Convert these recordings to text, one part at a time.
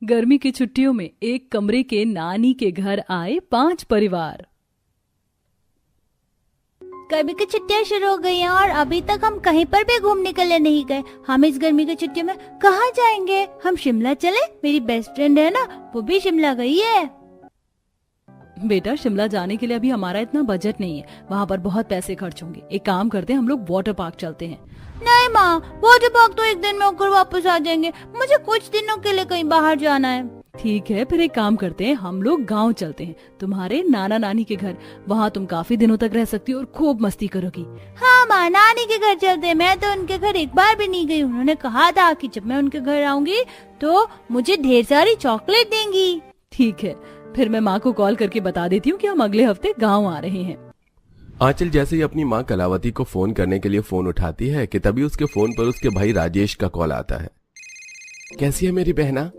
गर्मी की छुट्टियों में एक कमरे के नानी के घर आए 5 परिवार। गर्मी की छुट्टियां शुरू हो गई हैं और अभी तक हम कहीं पर भी घूमने के लिए नहीं गए। हम इस गर्मी की छुट्टियों में कहाँ जाएंगे? हम शिमला चले? मेरी बेस्ट फ्रेंड है ना, वो भी शिमला गई है। बेटा, शिमला जाने के लिए अभी हमारा इतना बजट नहीं है, वहाँ पर बहुत पैसे खर्च होंगे। एक काम करते हैं, हम लोग वाटर पार्क चलते हैं। नहीं माँ, वाटर पार्क तो एक दिन में होकर वापस आ जाएंगे। मुझे कुछ दिनों के लिए कहीं बाहर जाना है। ठीक है, फिर एक काम करते हैं, हम लोग गांव चलते हैं, तुम्हारे नाना नानी के घर। वहाँ तुम काफी दिनों तक रह सकती हो और खूब मस्ती करोगी। हाँ माँ, नानी के घर चलते हैं। मैं तो उनके घर एक बार भी नहीं गई। उन्होंने कहा था कि जब मैं उनके घर आऊंगी तो मुझे ढेर सारी चॉकलेट देंगी। ठीक है, फिर मैं माँ को कॉल करके बता देती हूँ कि हम अगले हफ्ते गाँव आ रहे हैं। आंचल जैसे ही अपनी माँ कलावती को फोन करने के लिए फोन उठाती है कि तभी उसके फोन पर उसके भाई राजेश का कॉल आता है। कैसी है मेरी बहना?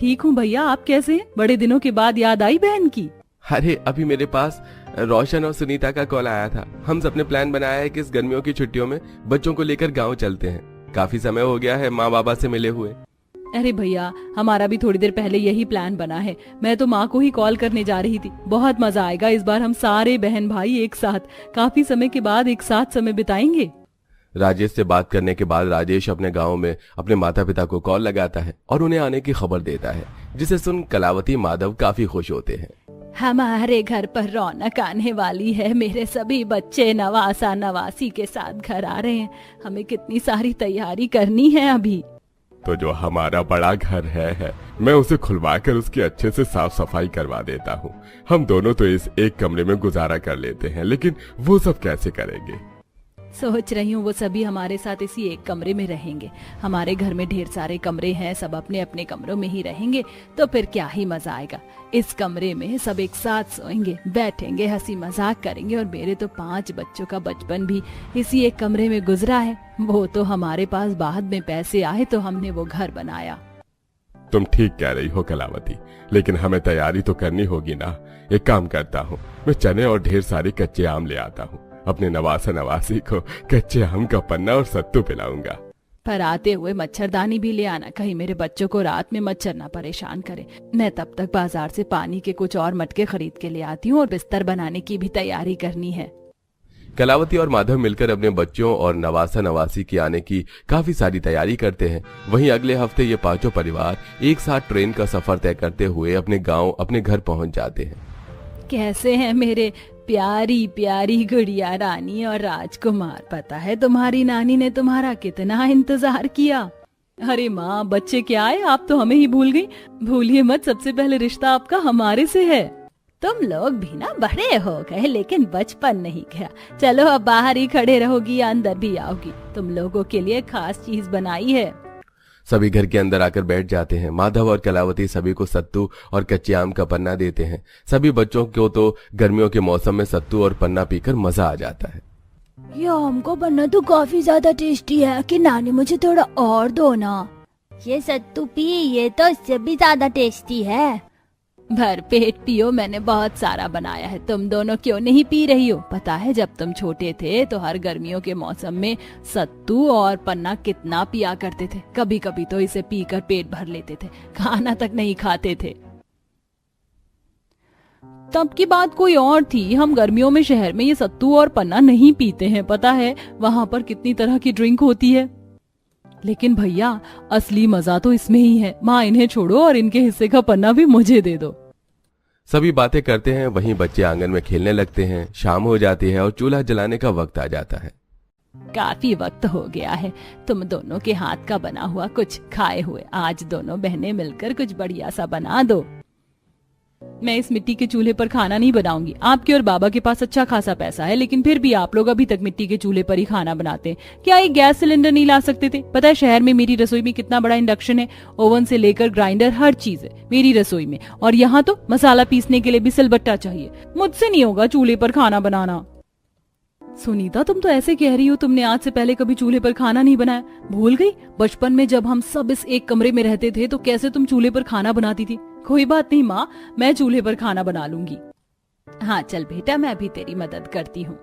ठीक हूँ भैया, आप कैसे हैं? बड़े दिनों के बाद याद आई बहन की। अरे अभी मेरे पास रोशन और सुनीता का कॉल आया था। हम सबने प्लान बनाया है कि इस गर्मियों की छुट्टियों में बच्चों को लेकर गाँव चलते हैं। काफी समय हो गया है माँ बाबा से मिले हुए। अरे भैया, हमारा भी थोड़ी देर पहले यही प्लान बना है। मैं तो माँ को ही कॉल करने जा रही थी। बहुत मजा आएगा इस बार, हम सारे बहन भाई एक साथ काफी समय के बाद एक साथ समय बिताएंगे। राजेश से बात करने के बाद राजेश अपने गांव में अपने माता पिता को कॉल लगाता है और उन्हें आने की खबर देता है, जिसे सुन कलावती माधव काफी खुश होते हैं। हमारे घर पर रौनक आने वाली है। मेरे सभी बच्चे नवासा नवासी के साथ घर आ रहे हैं। हमें कितनी सारी तैयारी करनी है अभी। तो जो हमारा बड़ा घर है मैं उसे खुलवाकर उसकी अच्छे से साफ सफाई करवा देता हूँ। हम दोनों तो इस एक कमरे में गुजारा कर लेते हैं, लेकिन वो सब कैसे करेंगे? सोच रही हूँ वो सभी हमारे साथ इसी एक कमरे में रहेंगे। हमारे घर में ढेर सारे कमरे हैं, सब अपने अपने कमरों में ही रहेंगे, तो फिर क्या ही मजा आएगा। इस कमरे में सब एक साथ सोएंगे, बैठेंगे, हंसी मजाक करेंगे। और मेरे तो 5 बच्चों का बचपन भी इसी एक कमरे में गुजरा है। वो तो हमारे पास बाद में पैसे आए तो हमने वो घर बनाया। तुम ठीक कह रही हो कलावती, लेकिन हमें तैयारी तो करनी होगी ना। एक काम करता हूँ, मैं चने और ढेर सारे कच्चे आम ले आता हूँ। अपने नवासा नवासी को कच्चे आम का पन्ना और सत्तू पिलाऊंगा। पर आते हुए मच्छरदानी भी ले आना, कहीं मेरे बच्चों को रात में मच्छर ना परेशान करे। मैं तब तक बाजार से पानी के कुछ और मटके खरीद के ले आती हूँ और बिस्तर बनाने की भी तैयारी करनी है। कलावती और माधव मिलकर अपने बच्चों और नवासा नवासी की आने की काफी सारी तैयारी करते हैं। वहीं अगले हफ्ते ये 5 परिवार एक साथ ट्रेन का सफर तय करते हुए अपने गाँव, अपने घर पहुँच जाते हैं। कैसे हैं मेरे प्यारी प्यारी गुड़िया रानी और राजकुमार? पता है तुम्हारी नानी ने तुम्हारा कितना इंतजार किया। अरे माँ, बच्चे क्या आए, आप तो हमें ही भूल गई। भूलिए मत, सबसे पहले रिश्ता आपका हमारे से है। तुम लोग भी ना बड़े हो गए, लेकिन बचपन नहीं गया। चलो अब बाहर ही खड़े रहोगी या अंदर भी आओगी? तुम लोगों के लिए खास चीज बनाई है। सभी घर के अंदर आकर बैठ जाते हैं। माधव और कलावती सभी को सत्तू और कच्चे आम का पन्ना देते हैं। सभी बच्चों को तो गर्मियों के मौसम में सत्तू और पन्ना पीकर मजा आ जाता है। ये आम का पन्ना तो काफी ज्यादा टेस्टी है कि नानी मुझे थोड़ा और दो ना। ये सत्तू पी, ये तो इससे भी ज्यादा टेस्टी है। भर पेट पियो, मैंने बहुत सारा बनाया है। तुम दोनों क्यों नहीं पी रही हो? पता है जब तुम छोटे थे तो हर गर्मियों के मौसम में सत्तू और पन्ना कितना पिया करते थे। कभी कभी तो इसे पीकर पेट भर लेते थे, खाना तक नहीं खाते थे। तब की बात कोई और थी। हम गर्मियों में शहर में ये सत्तू और पन्ना नहीं पीते हैं। पता है वहां पर कितनी तरह की ड्रिंक होती है। लेकिन भैया, असली मजा तो इसमें ही है। माँ, इन्हें छोड़ो और इनके हिस्से का पन्ना भी मुझे दे दो। सभी बातें करते हैं, वहीं बच्चे आंगन में खेलने लगते हैं। शाम हो जाती है और चूल्हा जलाने का वक्त आ जाता है। काफी वक्त हो गया है तुम दोनों के हाथ का बना हुआ कुछ खाए हुए। आज दोनों बहनें मिलकर कुछ बढ़िया सा बना दो। मैं इस मिट्टी के चूल्हे पर खाना नहीं बनाऊंगी। आपके और बाबा के पास अच्छा खासा पैसा है, लेकिन फिर भी आप लोग अभी तक मिट्टी के चूल्हे पर ही खाना बनाते हैं। क्या एक गैस सिलेंडर नहीं ला सकते थे? पता है शहर में मेरी रसोई में कितना बड़ा इंडक्शन है, ओवन से लेकर ग्राइंडर, हर चीज है मेरी रसोई में। और यहाँ तो मसाला पीसने के लिए भी सिलबट्टा चाहिए। मुझसे नहीं होगा चूल्हे पर खाना बनाना। सुनीता, तुम तो ऐसे कह रही हो, तुमने आज से पहले कभी चूल्हे पर खाना नहीं बनाया? भूल गई बचपन में जब हम सब इस एक कमरे में रहते थे तो कैसे तुम चूल्हे पर खाना बनाती थी? कोई बात नहीं माँ, मैं चूल्हे पर खाना बना लूंगी। हाँ चल बेटा, मैं भी तेरी मदद करती हूँ।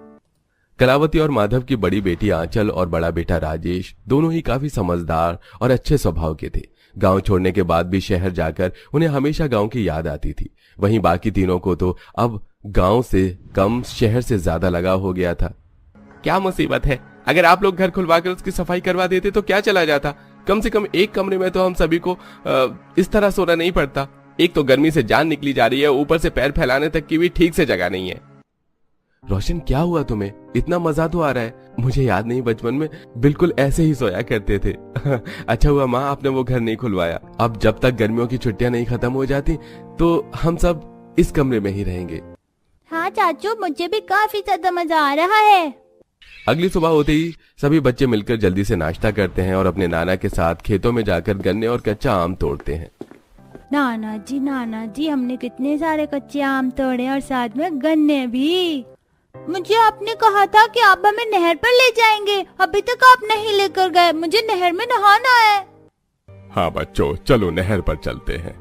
कलावती और माधव की बड़ी बेटी आंचल और बड़ा बेटा राजेश दोनों ही काफी समझदार और अच्छे स्वभाव के थे। गांव छोड़ने के बाद भी शहर जाकर उन्हें हमेशा गांव की याद आती थी। वहीं बाकी तीनों को तो अब गांव से कम शहर से ज्यादा लगाव हो गया था। क्या मुसीबत है, अगर आप लोग घर खुलवाकर उसकी सफाई करवा देते तो क्या चला जाता। कम से कम एक कमरे में तो हम सभी को इस तरह सोना नहीं पड़ता। एक तो गर्मी से जान निकली जा रही है, ऊपर से पैर फैलाने तक की भी ठीक से जगह नहीं है। रोशन, क्या हुआ तुम्हें? इतना मजा तो आ रहा है। मुझे याद नहीं, बचपन में बिल्कुल ऐसे ही सोया करते थे। अच्छा हुआ माँ आपने वो घर नहीं खुलवाया। अब जब तक गर्मियों की छुट्टियां नहीं खत्म हो जाती तो हम सब इस कमरे में ही रहेंगे। हाँ चाचू, मुझे भी काफी ज्यादा मजा आ रहा है। अगली सुबह होते ही सभी बच्चे मिलकर जल्दी से नाश्ता करते हैं और अपने नाना के साथ खेतों में जाकर गन्ने और कच्चा आम तोड़ते हैं। नाना जी, हमने कितने सारे कच्चे आम तोड़े और साथ में गन्ने भी। मुझे आपने कहा था कि आप हमें नहर पर ले जाएंगे, अभी तक आप नहीं लेकर गए। मुझे नहर में नहाना है। हाँ बच्चों, चलो नहर पर चलते हैं।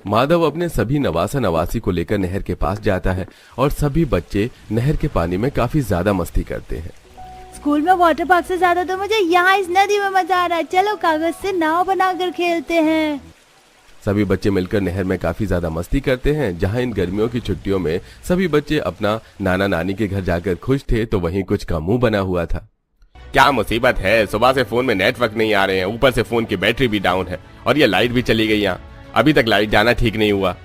माधव अपने सभी नवासा नवासी को लेकर नहर के पास जाता है और सभी बच्चे नहर के पानी में काफी ज्यादा मस्ती करते हैं। स्कूल में वाटर पार्क से ज्यादा तो मुझे यहाँ इस नदी में मजा आ रहा है। चलो कागज से नाव बनाकर खेलते हैं। सभी बच्चे मिलकर नहर में काफी ज्यादा मस्ती करते हैं। जहां इन गर्मियों की छुट्टियों में सभी बच्चे अपना नाना नानी के घर जाकर खुश थे तो वहीं कुछ का मुंह बना हुआ था। क्या मुसीबत है, सुबह से फोन में नेटवर्क नहीं आ रहे हैं, ऊपर से फोन की बैटरी भी डाउन है और ये लाइट भी चली गई। यहाँ अभी तक लाइट जाना ठीक नहीं हुआ।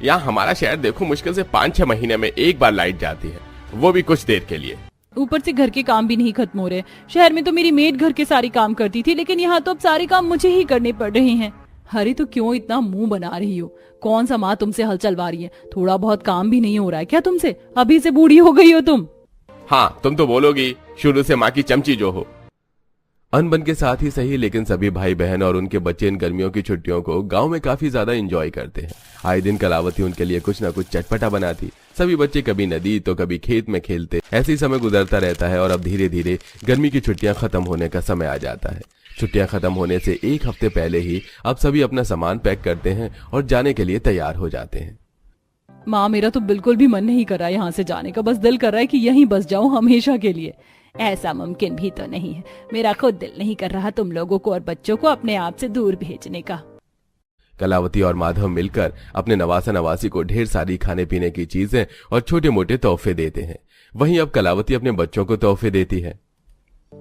यहाँ हमारा शहर देखो, मुश्किल से 5-6 महीने में एक बार लाइट जाती है, वो भी कुछ देर के लिए। ऊपर से घर के काम भी नहीं खत्म हो रहे। शहर में तो मेरी मेड घर के सारे काम करती थी, लेकिन यहाँ तो अब सारे काम मुझे ही करने पड़ रहे हैं। हरी, तो क्यों इतना मुंह बना रही हो? कौन सा माँ तुमसे हल चलवा रही है? थोड़ा बहुत काम भी नहीं हो रहा है क्या तुमसे? अभी से बूढ़ी हो गई हो तुम। हाँ, तुम तो बोलोगी शुरू से माँ की चमची जो हो। अनबन के साथ ही सही, लेकिन सभी भाई बहन और उनके बच्चे इन गर्मियों की छुट्टियों को गांव में काफी ज्यादा एंजॉय करते हैं। आए दिन कलावती उनके लिए कुछ न कुछ चटपटा बनाती। सभी बच्चे कभी नदी तो कभी खेत में खेलते। ऐसे ही समय गुजरता रहता है और अब धीरे धीरे गर्मी की छुट्टियां खत्म होने का समय आ जाता है। छुट्टियां खत्म होने से एक हफ्ते पहले ही अब सभी अपना सामान पैक करते हैं और जाने के लिए तैयार हो जाते हैं। माँ, मेरा तो बिल्कुल भी मन नहीं कर रहा है यहाँ से जाने का। बस दिल कर रहा है कि यहीं बस जाऊं हमेशा के लिए। ऐसा मुमकिन भी तो नहीं है। मेरा खुद दिल नहीं कर रहा तुम लोगों को और बच्चों को अपने आप से दूर भेजने का। कलावती और माधव मिलकर अपने नवासा नवासी को ढेर सारी खाने पीने की चीजें और छोटे मोटे तोहफे देते हैं। वहीं अब कलावती अपने बच्चों को तोहफे देती है।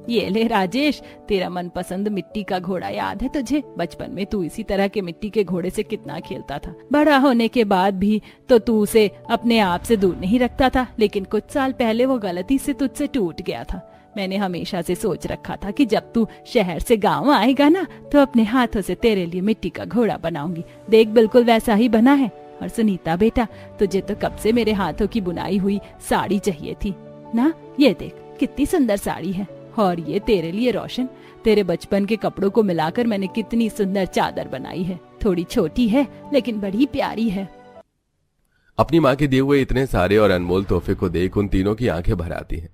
ये ले राजेश, तेरा मनपसंद मिट्टी का घोड़ा याद है तुझे? बचपन में तू इसी तरह के मिट्टी के घोड़े से कितना खेलता था। बड़ा होने के बाद भी तो तू उसे अपने आप से दूर नहीं रखता था, लेकिन कुछ साल पहले वो गलती से तुझसे टूट गया था। मैंने हमेशा से सोच रखा था कि जब तू शहर से गांव आएगा ना तो अपने हाथों से तेरे लिए मिट्टी का घोड़ा बनाऊंगी। देख, बिल्कुल वैसा ही बना है। और सुनीता बेटा, तुझे तो कब से मेरे हाथों की बुनाई हुई साड़ी चाहिए थी ना। ये देख कितनी सुंदर साड़ी है। और ये तेरे लिए रोशन, तेरे बचपन के कपड़ों को मिलाकर मैंने कितनी सुंदर चादर बनाई है। थोड़ी छोटी है लेकिन बड़ी प्यारी है। अपनी माँ के दिए हुए इतने सारे और अनमोल तोहफे को देख उन तीनों की आंखें भर आती हैं।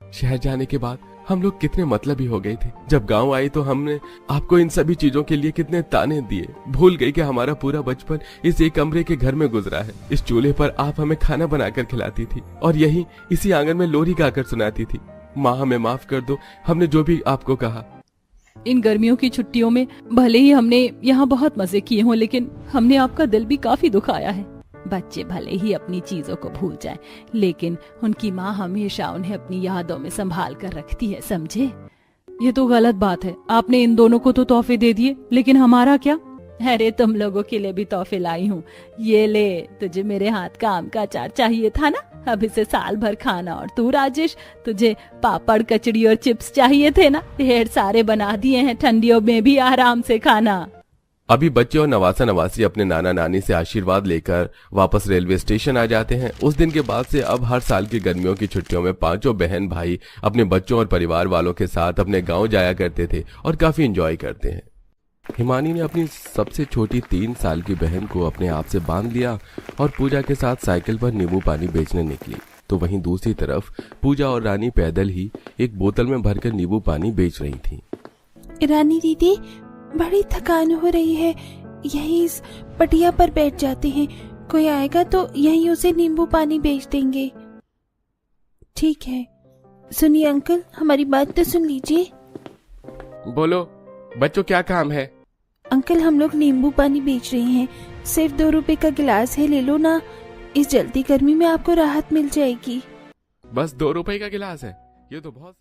शहर जाने के बाद हम लोग कितने मतलबी हो गए थे। जब गांव आई तो हमने आपको इन सभी चीजों के लिए कितने ताने दिए। भूल गई कि हमारा पूरा बचपन इस एक कमरे के घर में गुजरा है। इस चूल्हे पर आप हमें खाना बनाकर खिलाती थी और यही इसी आंगन में लोरी गाकर सुनाती थी। माँ, हमें माफ कर दो, हमने जो भी आपको कहा। इन गर्मियों की छुट्टियों में भले ही हमने यहाँ बहुत मजे किए हों, लेकिन हमने आपका दिल भी काफी दुखाया है। बच्चे भले ही अपनी चीजों को भूल जाएं, लेकिन उनकी माँ हमेशा उन्हें अपनी यादों में संभाल कर रखती है, समझे? ये तो गलत बात है। आपने इन दोनों को तो तोहफे दे दिए, लेकिन हमारा क्या? अरे, तुम लोगों के लिए भी तोहफे लाई हूँ। ये ले, तुझे मेरे हाथ का आम का अचार चाहिए था ना, अब इसे साल भर खाना। और तू राजेश, तुझे पापड़ कचड़ी और चिप्स चाहिए थे ना, ढेर सारे बना दिए हैं, ठंडियों में भी आराम से खाना। अभी बच्चे और नवासा नवासी अपने नाना नानी से आशीर्वाद लेकर वापस रेलवे स्टेशन आ जाते हैं। उस दिन के बाद से अब हर साल की गर्मियों की छुट्टियों में पांचों बहन भाई अपने बच्चों और परिवार वालों के साथ अपने गांव जाया करते थे और काफी एंजॉय करते हैं। हिमानी ने अपनी सबसे छोटी 3 साल की बहन को अपने आप से बांध लिया और पूजा के साथ साइकिल पर नींबू पानी बेचने निकली। तो वहीं दूसरी तरफ पूजा और रानी पैदल ही एक बोतल में भरकर नींबू पानी बेच रही थी। रानी दीदी, बड़ी थकान हो रही है, यहीं इस पटिया पर बैठ जाते हैं। कोई आएगा तो यहीं उसे नींबू पानी बेच देंगे। ठीक है। सुनिए अंकल, हमारी बात तो सुन लीजिए। बोलो बच्चों, क्या काम है? अंकल हम लोग नींबू पानी बेच रहे हैं, सिर्फ 2 रुपए का गिलास है, ले लो ना। इस जल्दी गर्मी में आपको राहत मिल जाएगी। बस 2 रुपए का गिलास है, ये तो बहुत